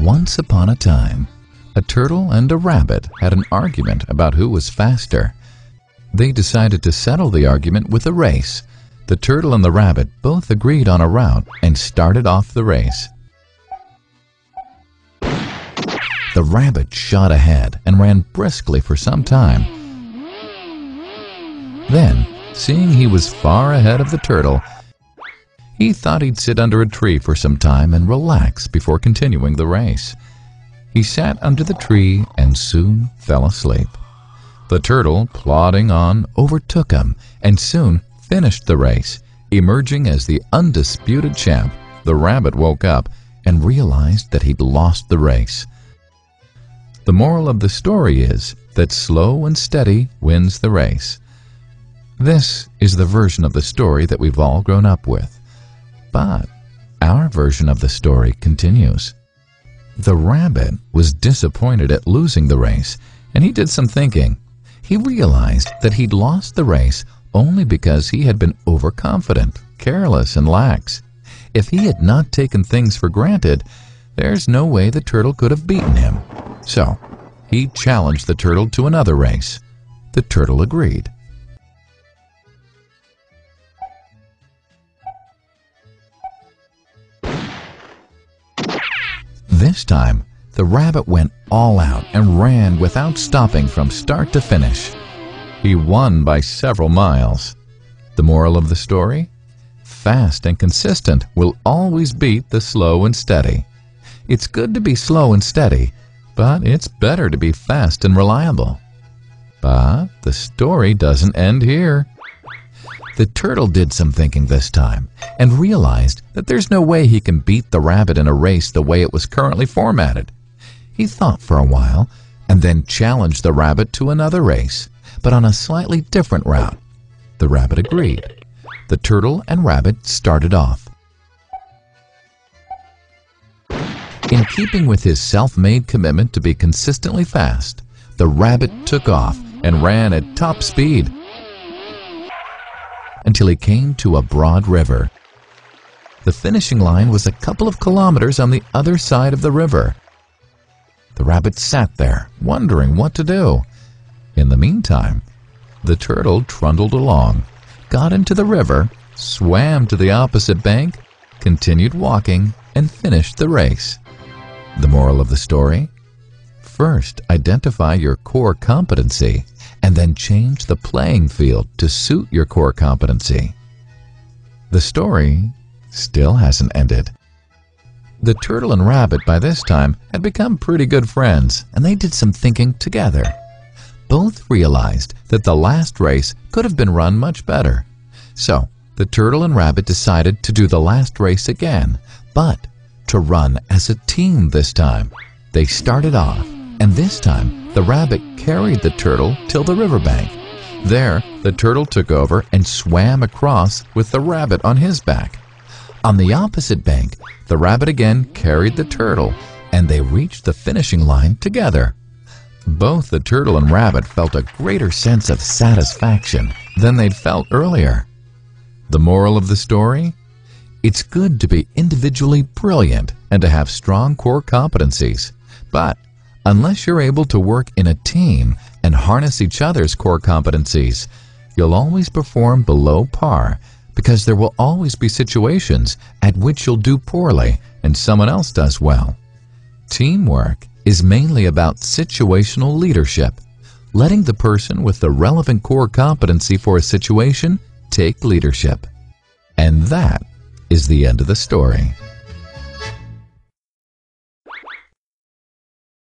Once upon a time, a turtle and a rabbit had an argument about who was faster. They decided to settle the argument with a race. The turtle and the rabbit both agreed on a route and started off the race. The rabbit shot ahead and ran briskly for some time. Then, seeing he was far ahead of the turtle, he thought he'd sit under a tree for some time and relax before continuing the race. He sat under the tree and soon fell asleep. The turtle, plodding on, overtook him and soon finished the race. Emerging as the undisputed champ, the rabbit woke up and realized that he'd lost the race. The moral of the story is that slow and steady wins the race. This is the version of the story that we've all grown up with. But our version of the story continues. The rabbit was disappointed at losing the race, and he did some thinking. He realized that he'd lost the race only because he had been overconfident, careless, and lax. If he had not taken things for granted, there's no way the turtle could have beaten him. So, he challenged the turtle to another race. The turtle agreed. This time, the rabbit went all out and ran without stopping from start to finish. He won by several miles. The moral of the story? Fast and consistent will always beat the slow and steady. It's good to be slow and steady, but it's better to be fast and reliable. But the story doesn't end here. The turtle did some thinking this time and realized that there's no way he can beat the rabbit in a race the way it was currently formatted. He thought for a while and then challenged the rabbit to another race, but on a slightly different route. The rabbit agreed. The turtle and rabbit started off. In keeping with his self-made commitment to be consistently fast, the rabbit took off and ran at top speed until he came to a broad river. The finishing line was a couple of kilometers on the other side of the river. The rabbit sat there, wondering what to do. In the meantime, the turtle trundled along, got into the river, swam to the opposite bank, continued walking, and finished the race. The moral of the story? First, identify your core competency, and then change the playing field to suit your core competency. The story still hasn't ended. The turtle and rabbit by this time had become pretty good friends, and they did some thinking together. Both realized that the last race could have been run much better. So, the turtle and rabbit decided to do the last race again, but to run as a team this time. They started off, and this time the rabbit carried the turtle till the riverbank. There, the turtle took over and swam across with the rabbit on his back. On the opposite bank, the rabbit again carried the turtle, and they reached the finishing line together. Both the turtle and rabbit felt a greater sense of satisfaction than they'd felt earlier. The moral of the story? It's good to be individually brilliant and to have strong core competencies, but unless you're able to work in a team and harness each other's core competencies, you'll always perform below par, because there will always be situations at which you'll do poorly and someone else does well. Teamwork is mainly about situational leadership, letting the person with the relevant core competency for a situation take leadership. And that is the end of the story.